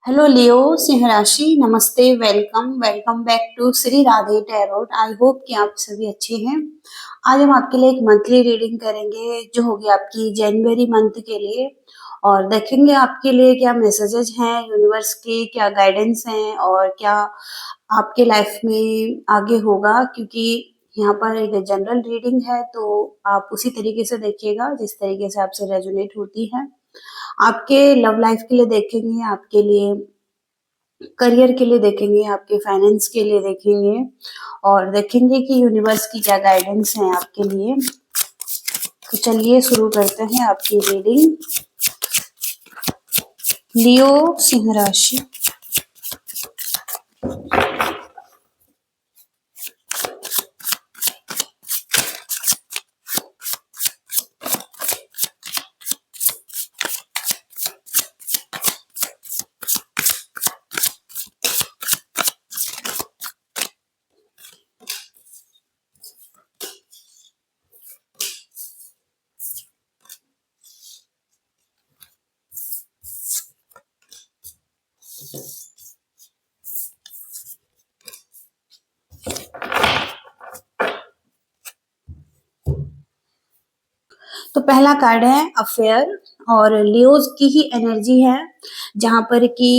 Hello लियो, सिंह राशि। नमस्ते, welcome welcome back to Shri Radhe Tarot. I hope कि आप सभी अच्छे हैं। आज हम आपके लिए एक मंथली रीडिंग करेंगे जो होगी आपकी जनवरी मंथ के लिए, और देखेंगे आपके लिए क्या मैसेजेस हैं यूनिवर्स के, क्या गाइडेंस हैं और क्या आपके लाइफ में आगे होगा। क्योंकि यहाँ पर एक जनरल रीडिंग है तो आप उसी तरीके से देखिएगा जिस तरीके से आपसे रेजोनेट होती है। आपके लव लाइफ के लिए देखेंगे, आपके लिए करियर के लिए देखेंगे, आपके फाइनेंस के लिए देखेंगे, और देखेंगे कि यूनिवर्स की क्या गाइडेंस है आपके लिए। तो चलिए शुरू करते हैं आपकी रीडिंग। लियो, सिंह राशि। तो पहला कार्ड है अफेयर, और लियोज की ही एनर्जी है, जहां पर कि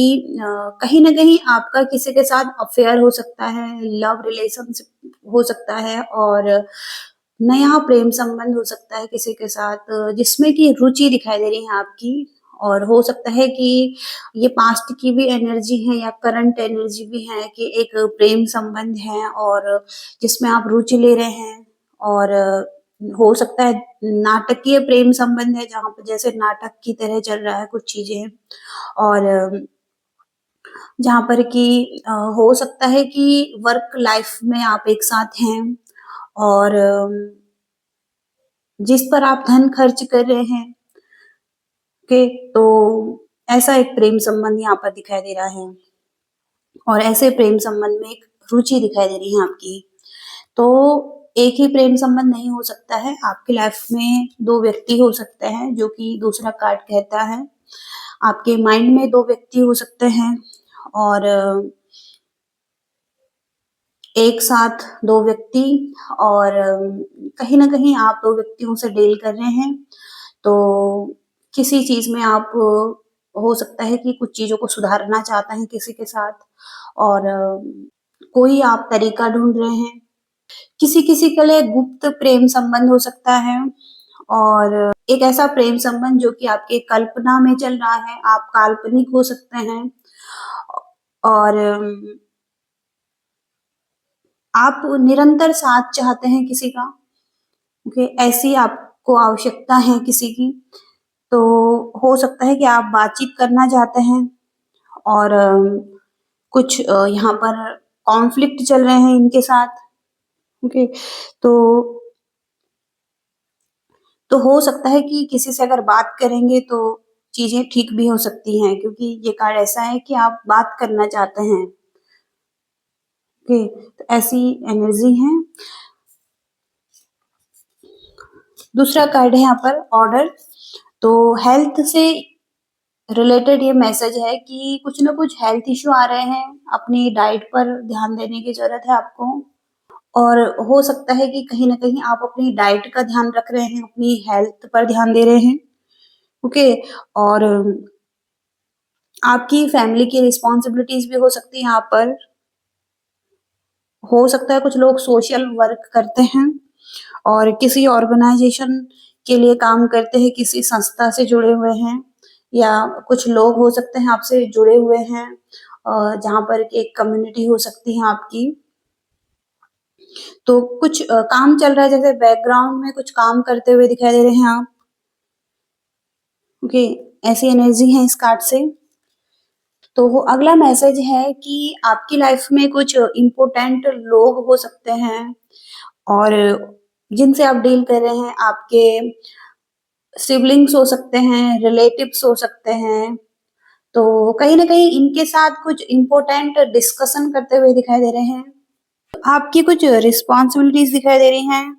कहीं ना कहीं आपका किसी के साथ अफेयर हो सकता है, लव रिलेशनशिप हो सकता है, और नया प्रेम संबंध हो सकता है किसी के साथ, जिसमें कि रुचि दिखाई दे रही है आपकी। और हो सकता है कि ये पास्ट की भी एनर्जी है या करंट एनर्जी भी है कि एक प्रेम संबंध है और जिसमें आप रुचि ले रहे हैं। और हो सकता है नाटकीय प्रेम संबंध है, जहाँ पे जैसे नाटक की तरह चल रहा है कुछ चीजें। और जहाँ पर कि हो सकता है कि वर्क लाइफ में आप एक साथ हैं, और जिस पर आप धन खर्च कर रहे हैं। ओके, तो ऐसा एक प्रेम संबंध यहाँ पर दिखाई दे रहा है, और ऐसे प्रेम संबंध में एक रुचि दिखाई दे रही है आपकी। तो एक ही प्रेम संबंध नहीं हो सकता है, आपकी लाइफ में दो व्यक्ति हो सकते हैं, जो कि दूसरा कार्ड कहता है। आपके माइंड में दो व्यक्ति हो सकते हैं, और एक साथ दो व्यक्ति, और कहीं ना कहीं आप दो व्यक्तियों से डील कर रहे हैं। तो किसी चीज में आप हो सकता है कि कुछ चीजों को सुधारना चाहते हैं किसी के साथ, और कोई आप तरीका ढूंढ रहे हैं। किसी किसी के लिए गुप्त प्रेम संबंध हो सकता है, और एक ऐसा प्रेम संबंध जो कि आपके कल्पना में चल रहा है, आप काल्पनिक हो सकते हैं। और आप निरंतर साथ चाहते हैं किसी का। ओके, ऐसी आपको आवश्यकता है किसी की। तो हो सकता है कि आप बातचीत करना चाहते हैं, और कुछ यहाँ पर कॉन्फ्लिक्ट चल रहे हैं इनके साथ। ओके, तो हो सकता है कि किसी से अगर बात करेंगे तो चीजें ठीक भी हो सकती हैं, क्योंकि ये कार्ड ऐसा है कि आप बात करना चाहते हैं। ओके, तो ऐसी एनर्जी है। दूसरा कार्ड है यहाँ पर ऑर्डर। तो हेल्थ से रिलेटेड ये मैसेज है कि कुछ ना कुछ हेल्थ इश्यू आ रहे हैं, अपनी डाइट पर ध्यान देने की जरूरत है आपको। और हो सकता है कि कहीं ना कहीं आप अपनी डाइट का ध्यान रख रहे हैं, अपनी हेल्थ पर ध्यान दे रहे हैं। ओके, और आपकी फैमिली की रिस्पॉन्सिबिलिटीज भी हो सकती है यहाँ पर। हो सकता है कुछ लोग सोशल वर्क करते हैं और किसी ऑर्गेनाइजेशन के लिए काम करते हैं, किसी संस्था से जुड़े हुए हैं, या कुछ लोग हो सकते हैं आपसे जुड़े हुए हैं, जहाँ पर एक कम्युनिटी हो सकती है आपकी। तो कुछ काम चल रहा है, जैसे बैकग्राउंड में कुछ काम करते हुए दिखाई दे रहे हैं आप। ओके, ऐसी एनर्जी है इस कार्ड से। तो वो अगला मैसेज है कि आपकी लाइफ में कुछ इम्पोर्टेंट लोग हो सकते हैं, और जिनसे आप डील कर रहे हैं, आपके सिबलिंग्स हो सकते हैं, रिलेटिव्स हो सकते हैं। तो कहीं ना कहीं इनके साथ कुछ इम्पोर्टेंट डिस्कशन करते हुए दिखाई दे रहे हैं। आपकी कुछ रिस्पॉन्सिबिलिटीज दिखाई दे रही हैं,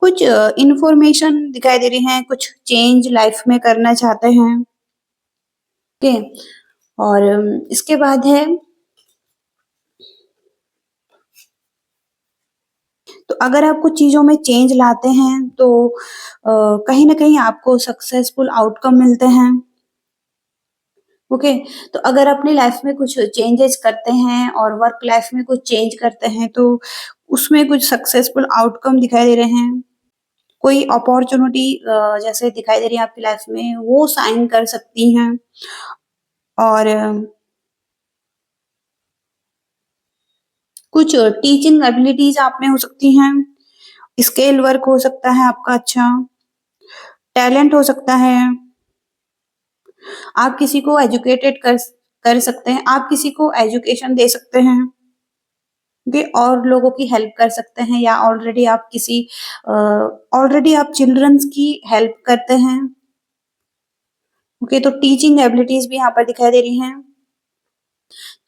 कुछ इंफॉर्मेशन दिखाई दे रही हैं, कुछ चेंज लाइफ में करना चाहते हैं। ओके, और इसके बाद है, तो अगर आप कुछ चीज़ों में चेंज लाते हैं तो कहीं न कहीं आपको सक्सेसफुल आउटकम मिलते हैं। ओके, तो अगर अपनी लाइफ में कुछ चेंजेस करते हैं और वर्क लाइफ में कुछ चेंज करते हैं तो उसमें कुछ सक्सेसफुल आउटकम दिखाई दे रहे हैं। कोई अपॉर्च्युनिटी जैसे दिखाई दे रही है आपकी लाइफ में, वो साइन कर सकती हैं। और कुछ टीचिंग एबिलिटीज आप में हो सकती हैं, स्केल वर्क हो सकता है आपका अच्छा, टैलेंट हो सकता है, आप किसी को एजुकेटेड कर सकते हैं, आप किसी को एजुकेशन दे सकते हैं, ओके, और लोगों की हेल्प कर सकते हैं, या ऑलरेडी आप चिल्ड्रंस की हेल्प करते हैं। ओके, तो टीचिंग एबिलिटीज भी यहाँ पर दिखाई दे रही हैं।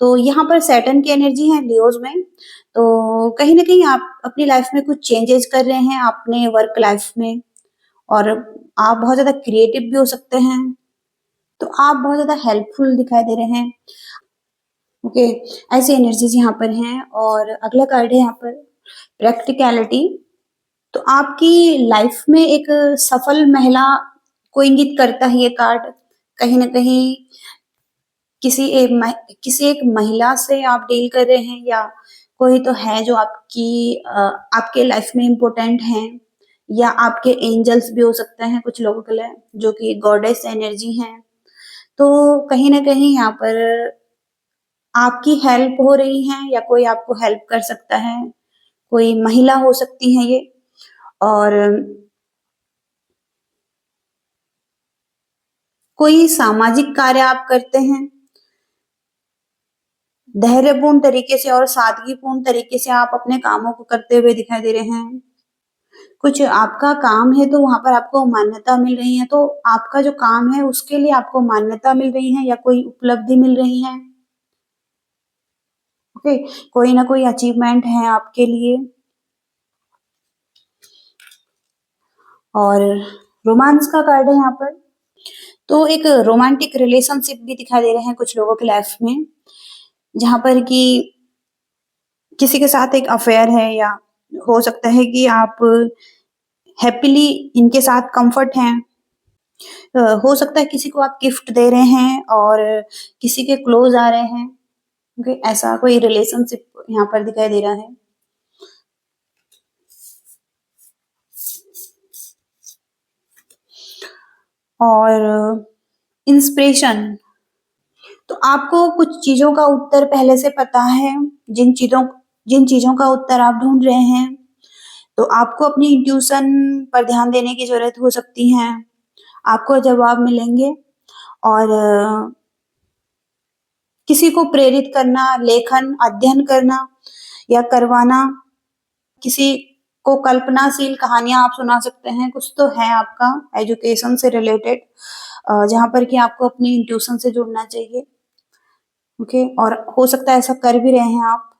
तो यहाँ पर सैटर्न की एनर्जी है लियोज में, तो कहीं ना कहीं आप अपनी लाइफ में कुछ चेंजेस कर रहे हैं अपने वर्क लाइफ में, और आप बहुत ज्यादा क्रिएटिव भी हो सकते हैं, तो आप बहुत ज्यादा हेल्पफुल दिखाई दे रहे हैं। ओके, ऐसी एनर्जीज यहाँ पर हैं। और अगला कार्ड है यहाँ पर प्रैक्टिकलिटी। तो आपकी लाइफ में एक सफल महिला को इंगित करता है ये कार्ड। कहीं ना कहीं किसी एक महिला से आप डील कर रहे हैं, या कोई तो है जो आपके लाइफ में इम्पोर्टेंट है, या आपके एंजल्स भी हो सकते हैं कुछ लोगों के लिए, जो कि गॉडेस एनर्जी हैं। तो कहीं ना कहीं यहाँ पर आपकी हेल्प हो रही है, या कोई आपको हेल्प कर सकता है, कोई महिला हो सकती है ये। और कोई सामाजिक कार्य आप करते हैं, धैर्यपूर्ण तरीके से और सादगीपूर्ण तरीके से आप अपने कामों को करते हुए दिखाई दे रहे हैं। कुछ आपका काम है तो वहां पर आपको मान्यता मिल रही है, तो आपका जो काम है उसके लिए आपको मान्यता मिल रही है, या कोई उपलब्धि मिल रही है। ओके, कोई ना कोई अचीवमेंट है आपके लिए। और रोमांस का कार्ड है यहाँ पर, तो एक रोमांटिक रिलेशनशिप भी दिखाई दे रहे हैं कुछ लोगों की लाइफ में, जहां पर कि किसी के साथ एक अफेयर है, या हो सकता है कि आप हैप्पीली इनके साथ कंफर्ट हैं। हो सकता है किसी को आप गिफ्ट दे रहे हैं और किसी के क्लोज आ रहे हैं। ओके, ऐसा कोई रिलेशनशिप यहाँ पर दिखाई दे रहा है। और इंस्पिरेशन, तो आपको कुछ चीजों का उत्तर पहले से पता है, जिन चीजों का उत्तर आप ढूंढ रहे हैं, तो आपको अपनी इंट्यूशन पर ध्यान देने की जरूरत हो सकती है। आपको जवाब मिलेंगे। और किसी को प्रेरित करना, लेखन, अध्ययन करना या करवाना, किसी को कल्पनाशील कहानियां आप सुना सकते हैं, कुछ तो है आपका एजुकेशन से रिलेटेड, जहां पर कि आपको अपनी इंट्यूशन से जुड़ना चाहिए। ओके, और हो सकता है ऐसा कर भी रहे हैं आप,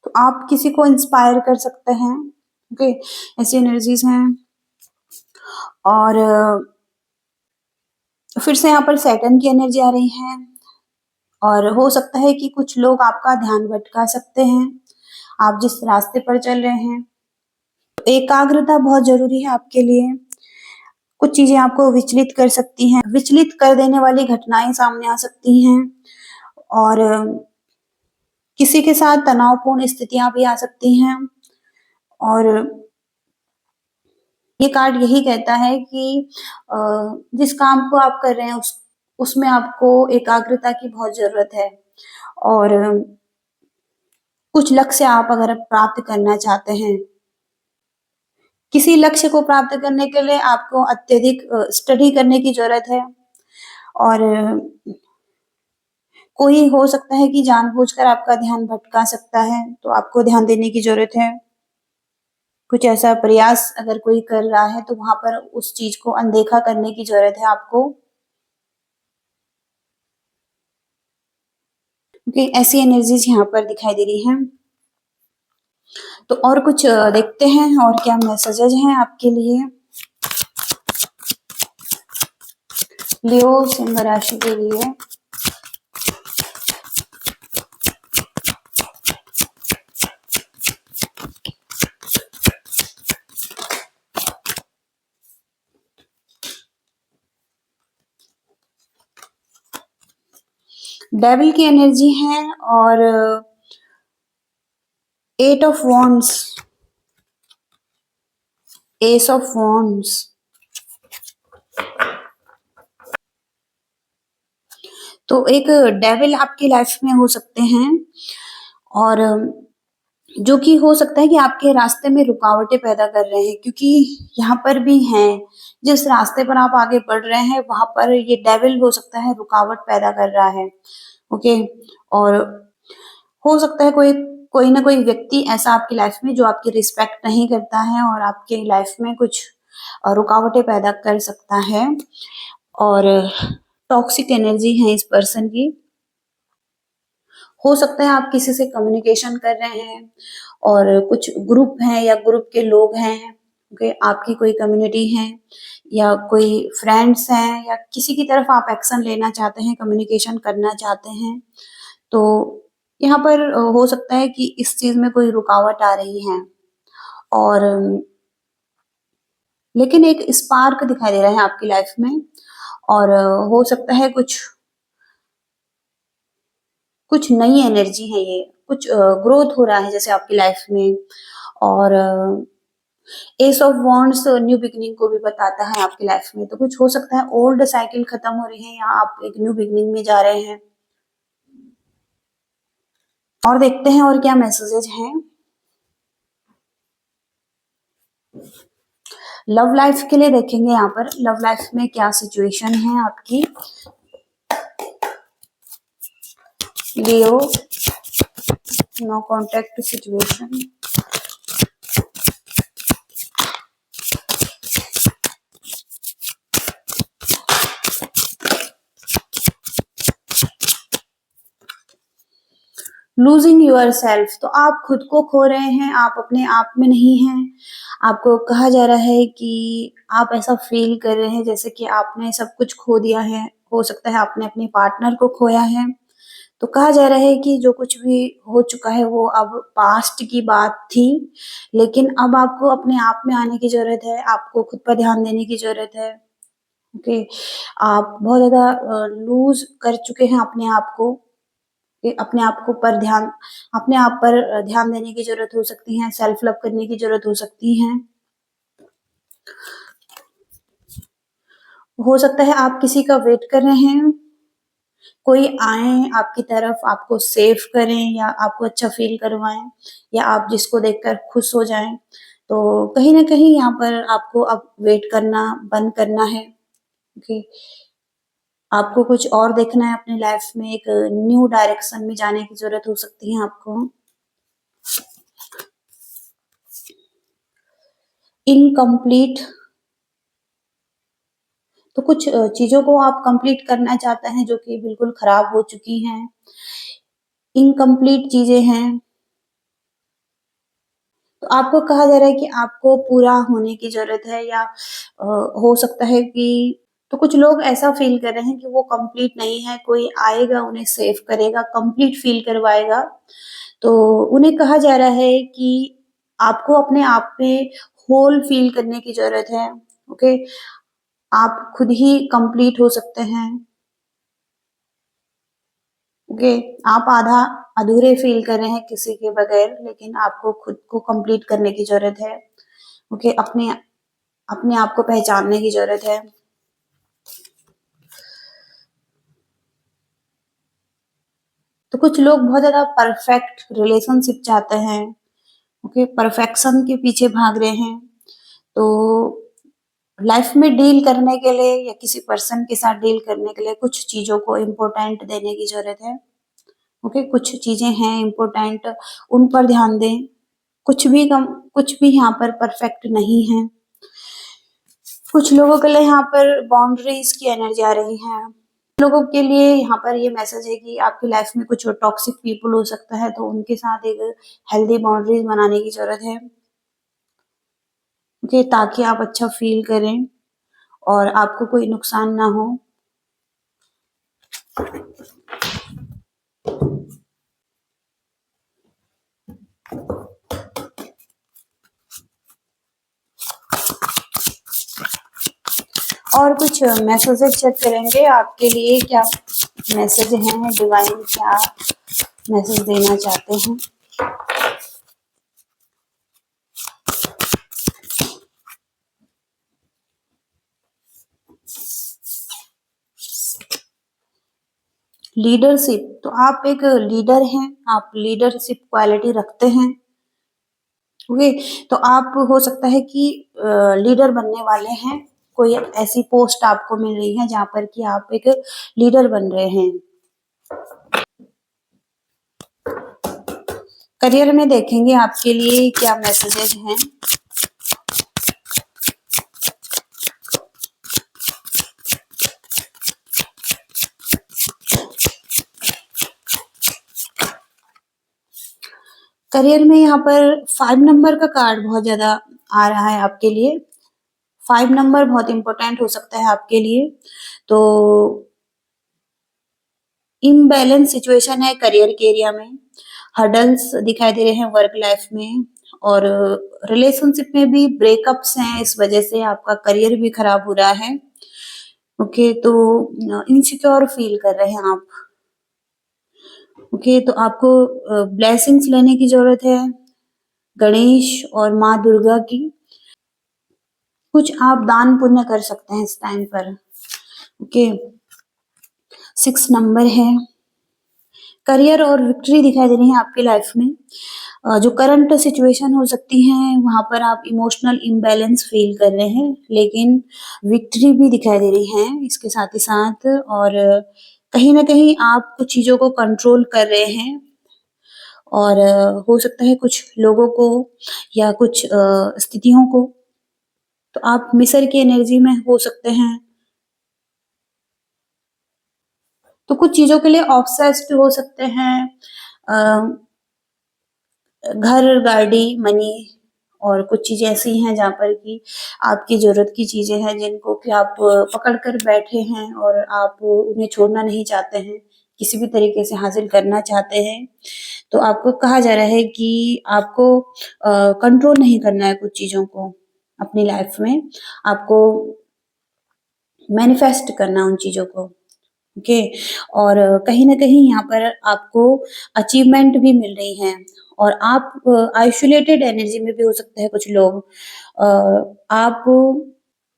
तो आप किसी को इंस्पायर कर सकते हैं। ओके, ऐसी एनर्जीज हैं। और फिर से यहाँ पर सैटर्न की एनर्जी आ रही है, और हो सकता है कि कुछ लोग आपका ध्यान भटका सकते हैं आप जिस रास्ते पर चल रहे हैं। तो एकाग्रता बहुत जरूरी है आपके लिए। कुछ चीजें आपको विचलित कर सकती हैं, विचलित कर देने वाली घटनाएं सामने आ सकती हैं। और किसी के साथ तनावपूर्ण स्थितियां भी आ सकती हैं। और ये कार्ड यही कहता है कि अ, जिस काम को आप कर रहे हैं उसमें आपको एकाग्रता की बहुत जरूरत है। और कुछ लक्ष्य आप अगर प्राप्त करना चाहते हैं, किसी लक्ष्य को प्राप्त करने के लिए आपको अत्यधिक स्टडी करने की जरूरत है। और कोई हो सकता है कि जानबूझकर आपका ध्यान भटका सकता है, तो आपको ध्यान देने की जरूरत है। कुछ ऐसा प्रयास अगर कोई कर रहा है तो वहां पर उस चीज को अनदेखा करने की जरूरत है आपको, क्योंकि ऐसी एनर्जीज यहाँ पर दिखाई दे रही हैं। तो और कुछ देखते हैं और क्या मैसेजेज हैं आपके लिए। लियो सिंह राशि के लिए डेविल की एनर्जी है और 8 of wands, S of wands. तो एक डेविल आपकी लाइफ में हो सकते हैं और जो कि हो सकता है कि आपके रास्ते में रुकावटें पैदा कर रहे हैं, क्योंकि यहाँ पर भी हैं, जिस रास्ते पर आप आगे बढ़ रहे हैं वहां पर ये डेविल हो सकता है रुकावट पैदा कर रहा है। ओके। और हो सकता है कोई कोई ना कोई व्यक्ति ऐसा आपकी लाइफ में जो आपकी रिस्पेक्ट नहीं करता है और आपकी लाइफ में कुछ रुकावटें पैदा कर सकता है। और टॉक्सिक एनर्जी है इस पर्सन की। हो सकता है आप किसी से कम्युनिकेशन कर रहे हैं और कुछ ग्रुप हैं या ग्रुप के लोग हैं, ओके, आपकी कोई कम्युनिटी है या कोई फ्रेंड्स हैं या किसी की तरफ आप एक्शन लेना चाहते हैं, कम्युनिकेशन करना चाहते हैं, तो यहाँ पर हो सकता है कि इस चीज में कोई रुकावट आ रही है। और लेकिन एक स्पार्क दिखाई दे रहा है आपकी लाइफ में और हो सकता है कुछ कुछ नई एनर्जी है, ये कुछ ग्रोथ हो रहा है जैसे आपकी लाइफ में। और S of wands new beginning को भी बताता है आपकी लाइफ में। तो कुछ हो सकता है ओल्ड साइकिल खत्म हो रही है या आप एक न्यू बिगिनिंग में जा रहे हैं। और देखते हैं और क्या मैसेजेज हैं। लव लाइफ के लिए देखेंगे यहाँ पर लव लाइफ में क्या सिचुएशन है आपकी। Leo, no contact situation. Losing yourself, तो आप खुद को खो रहे हैं, आप अपने आप में नहीं हैं। आपको कहा जा रहा है कि आप ऐसा फील कर रहे हैं जैसे कि आपने सब कुछ खो दिया है। हो सकता है आपने अपने पार्टनर को खोया है। तो कहा जा रहा है कि जो कुछ भी हो चुका है वो अब पास्ट की बात थी, लेकिन अब आपको अपने आप में आने की जरूरत है, आपको खुद पर ध्यान देने की जरूरत है। ओके। आप बहुत ज्यादा लूज कर चुके हैं अपने आप को, कि अपने आप को पर ध्यान अपने आप पर ध्यान देने की जरूरत हो सकती है, सेल्फ लव करने की जरूरत हो सकती है। हो सकता है आप किसी का वेट कर रहे हैं, कोई आए आपकी तरफ, आपको सेव करें या आपको अच्छा फील करवाएं या आप जिसको देखकर खुश हो जाएं। तो कहीं ना कहीं यहाँ पर आपको अब वेट करना बंद करना है, क्योंकि आपको कुछ और देखना है अपनी लाइफ में, एक न्यू डायरेक्शन में जाने की जरूरत हो सकती है आपको। इनकम्प्लीट, तो कुछ चीजों को आप कंप्लीट करना चाहते हैं जो कि बिल्कुल खराब हो चुकी हैं, इनकम्प्लीट चीजें हैं। तो आपको कहा जा रहा है कि आपको पूरा होने की जरूरत है या हो सकता है कि तो कुछ लोग ऐसा फील कर रहे हैं कि वो कंप्लीट नहीं है, कोई आएगा उन्हें सेव करेगा, कंप्लीट फील करवाएगा। तो उन्हें कहा जा रहा है कि आपको अपने आप में होल फील करने की जरूरत है। ओके। आप खुद ही कंप्लीट हो सकते हैं। ओके। आप आधा अधूरे फील कर रहे हैं किसी के बगैर, लेकिन आपको खुद को कंप्लीट करने की जरूरत है। ओके। अपने अपने आप को पहचानने की जरूरत है। तो कुछ लोग बहुत ज्यादा परफेक्ट रिलेशनशिप चाहते हैं। ओके। परफेक्शन के पीछे भाग रहे हैं। तो लाइफ में डील करने के लिए या किसी पर्सन के साथ डील करने के लिए कुछ चीजों को इम्पोर्टेंट देने की जरूरत है। ओके। कुछ चीजें हैं इम्पोर्टेंट, उन पर ध्यान दें। कुछ भी यहाँ पर परफेक्ट नहीं है। कुछ लोगों के लिए यहाँ पर बाउंड्रीज की एनर्जी आ रही है। लोगों के लिए यहाँ पर ये मैसेज है कि आपकी लाइफ में कुछ टॉक्सिक पीपल हो सकता है, तो उनके साथ एक हेल्दी बाउंड्रीज बनाने की जरूरत है। ओके। ताकि आप अच्छा फील करें और आपको कोई नुकसान ना हो। और कुछ मैसेजेस चेक करेंगे आपके लिए, क्या मैसेज हैं, डिवाइन क्या मैसेज देना चाहते हैं। लीडरशिप, तो आप एक लीडर हैं, आप लीडरशिप क्वालिटी रखते हैं। ओके, तो आप हो सकता है कि लीडर बनने वाले हैं, कोई ऐसी पोस्ट आपको मिल रही है जहां पर कि आप एक लीडर बन रहे हैं। करियर में देखेंगे आपके लिए क्या मैसेजेस हैं। करियर में यहाँ पर 5 नंबर का कार्ड बहुत ज्यादा आ रहा है आपके लिए। 5 नंबर बहुत इंपॉर्टेंट हो सकता है आपके लिए। तो इम्बैलेंस सिचुएशन है करियर के एरिया में, हर्डल्स दिखाई दे रहे हैं वर्क लाइफ में, और रिलेशनशिप में भी ब्रेकअप्स हैं, इस वजह से आपका करियर भी खराब हो रहा है। ओके, तो इनसिक्योर फील कर रहे हैं आप। ओके, तो आपको ब्लेसिंग्स लेने की जरूरत है गणेश और माँ दुर्गा की। कुछ आप दान पुण्य कर सकते हैं इस टाइम पर। ओके, 6 नंबर है। करियर और विक्ट्री दिखाई दे रही है आपकी लाइफ में। जो करंट सिचुएशन हो सकती है वहां पर आप इमोशनल इम्बैलेंस फील कर रहे हैं, लेकिन विक्ट्री भी दिखाई दे रही है इसके साथ ही साथ। और कहीं ना कहीं आप कुछ चीजों को कंट्रोल कर रहे हैं, और हो सकता है कुछ लोगों को या कुछ स्थितियों को, तो आप मिसर की एनर्जी में हो सकते हैं। तो कुछ चीजों के लिए ऑब्सेस्ड हो सकते हैं, अ, घर, गाड़ी, मनी, और कुछ चीजें ऐसी हैं जहाँ पर कि आपकी जरूरत की चीजें हैं जिनको कि आप पकड़ कर बैठे हैं और आप उन्हें छोड़ना नहीं चाहते हैं, किसी भी तरीके से हासिल करना चाहते हैं। तो आपको कहा जा रहा है कि आपको कंट्रोल नहीं करना है कुछ चीजों को अपनी लाइफ में, आपको मैनिफेस्ट करना उन चीजों को। ओके, और कहीं ना कहीं यहाँ पर आपको अचीवमेंट भी मिल रही है, और आप आइसोलेटेड एनर्जी में भी हो सकते हैं कुछ लोग। आप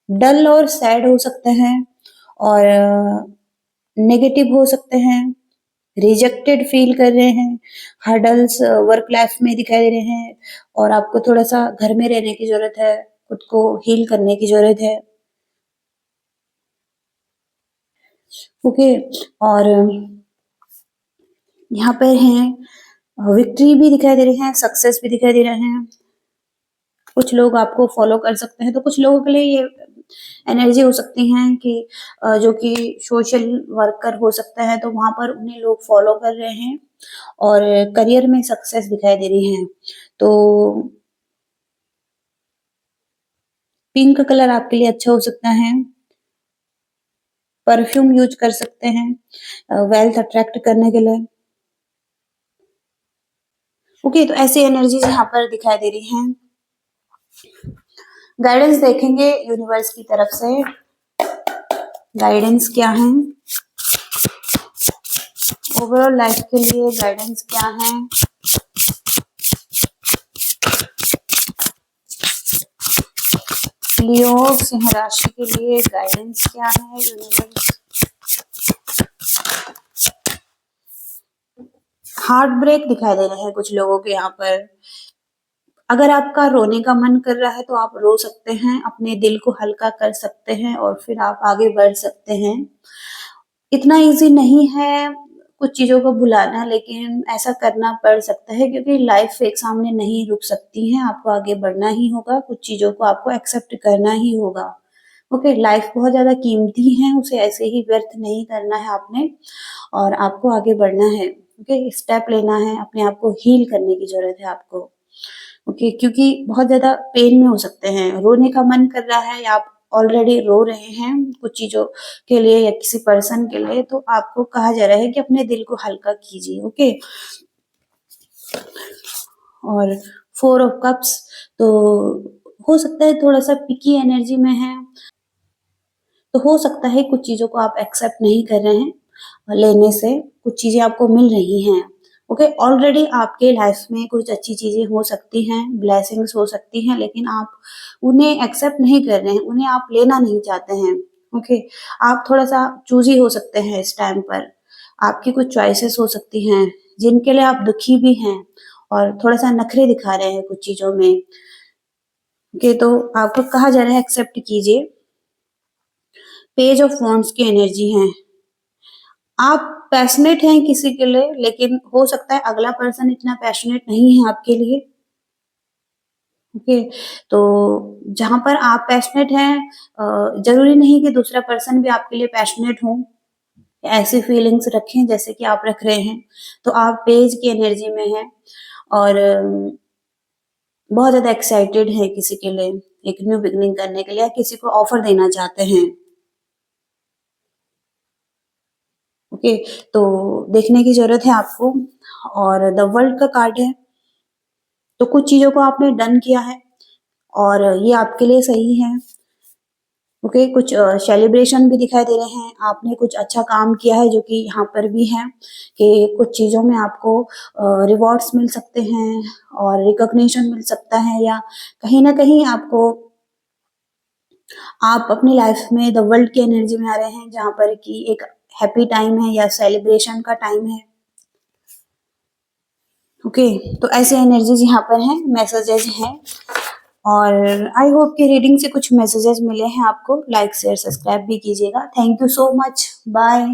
डल और सैड हो सकते हैं, और नेगेटिव हो सकते हैं, रिजेक्टेड फील कर रहे हैं, हर्डल्स वर्क लाइफ में दिखाई दे रहे हैं, और आपको थोड़ा सा घर में रहने की जरूरत है, खुद को हील करने की जरूरत है। ओके, और यहाँ पर हैं विक्ट्री भी दिखाई दे रही है, सक्सेस भी दिखाई दे रहे हैं। कुछ लोग आपको फॉलो कर सकते हैं, तो कुछ लोगों के लिए ये एनर्जी हो सकती है कि जो कि सोशल वर्कर हो सकता है, तो वहां पर उन्हें लोग फॉलो कर रहे हैं, और करियर में सक्सेस दिखाई दे रही है। तो पिंक कलर आपके लिए अच्छा हो सकता है, परफ्यूम यूज कर सकते हैं वेल्थ अट्रैक्ट करने के लिए। ओके, तो ऐसी एनर्जीज यहाँ पर दिखाई दे रही हैं। गाइडेंस देखेंगे यूनिवर्स की तरफ से, गाइडेंस क्या है ओवरऑल लाइफ के लिए, गाइडेंस क्या है। लियो सिंह राशि के लिए गाइडेंस क्या है यूनिवर्स। हार्ट ब्रेक दिखाई दे रहे हैं कुछ लोगों के यहाँ पर। अगर आपका रोने का मन कर रहा है तो आप रो सकते हैं, अपने दिल को हल्का कर सकते हैं, और फिर आप आगे बढ़ सकते हैं। इतना इजी नहीं है कुछ चीजों को भुलाना, लेकिन ऐसा करना पड़ सकता है क्योंकि लाइफ एक सामने नहीं रुक सकती है, आपको आगे बढ़ना ही होगा, कुछ चीजों को आपको एक्सेप्ट करना ही होगा। ओके, लाइफ बहुत ज्यादा कीमती है, उसे ऐसे ही व्यर्थ नहीं करना है आपने, और आपको आगे बढ़ना है। ओके, स्टेप लेना है, अपने आप को हील करने की जरूरत है आपको। ओके, क्योंकि बहुत ज्यादा पेन में हो सकते हैं, रोने का मन कर रहा है, या आप ऑलरेडी रो रहे हैं कुछ चीज़ों के लिए या किसी पर्सन के लिए, तो आपको कहा जा रहा है कि अपने दिल को हल्का कीजिए, ओके। और 4 ऑफ कप्स, तो हो सकता है थोड़ा-सा पिकी एनर्जी में है, तो हो सकता है कुछ चीज़ों को आप एक्सेप्ट नहीं कर रहे हैं लेने से, कुछ चीज़ें आपको मिल रही हैं, ओके। ऑलरेडी आपके लाइफ में कुछ अच्छी चीज़ें हो सकती हैं, ब्लेसिंग्स हो सकती हैं, लेकिन आप उन्हें एक्सेप्ट नहीं कर रहे हैं, उन्हें आप लेना नहीं चाहते हैं, ओके। आप थोड़ा-सा चूज़ी हो सकते हैं इस टाइम पर, आपकी कुछ चॉइसेस हो सकती हैं, जिनके लिए आप दुखी भी हैं और थोड़ा-सा नखरे दिखा रहे हैं कुछ चीज़ों में, ओके। तो आपको कहा जा रहा है एक्सेप्ट कीजिए। पेज ऑफ वॉन्ड्स की एनर्जी है। आप पैशनेट हैं किसी के लिए, लेकिन हो सकता है अगला पर्सन इतना पैशनेट नहीं है आपके लिए, ओके। तो जहाँ पर आप पैशनेट हैं ज़रूरी नहीं कि दूसरा पर्सन भी आपके लिए पैशनेट हो, ऐसी फीलिंग्स रखें जैसे कि आप रख रहे हैं। तो आप पेज की एनर्जी में हैं और बहुत ज़्यादा एक्साइटेड हैं किसी के लिए, एक न्यू बिगिनिंग करने के लिए, या किसी को ऑफर देना चाहते हैं। ओके, तो देखने की ज़रूरत है आपको। और द वर्ल्ड का कार्ड है, तो कुछ चीज़ों को आपने डन किया है और ये आपके लिए सही है। ओके, कुछ सेलिब्रेशन भी दिखाई दे रहे हैं, आपने कुछ अच्छा काम किया है जो कि यहाँ पर भी है कि कुछ चीज़ों में आपको रिवॉर्ड्स मिल सकते हैं और रिकॉग्निशन मिल सकता है, या कहीं न कहीं आपको आप अपनी लाइफ में द वर्ल्ड की एनर्जी में आ रहे हैं, जहाँ पर कि एक हैप्पी टाइम है या सेलिब्रेशन का टाइम है। ओके, तो ऐसी एनर्जीज यहाँ पर हैं, मैसेजेस हैं। और आई होप कि रीडिंग से कुछ मैसेजेस मिले हैं आपको। लाइक शेयर सब्सक्राइब भी कीजिएगा। Thank you so much, bye.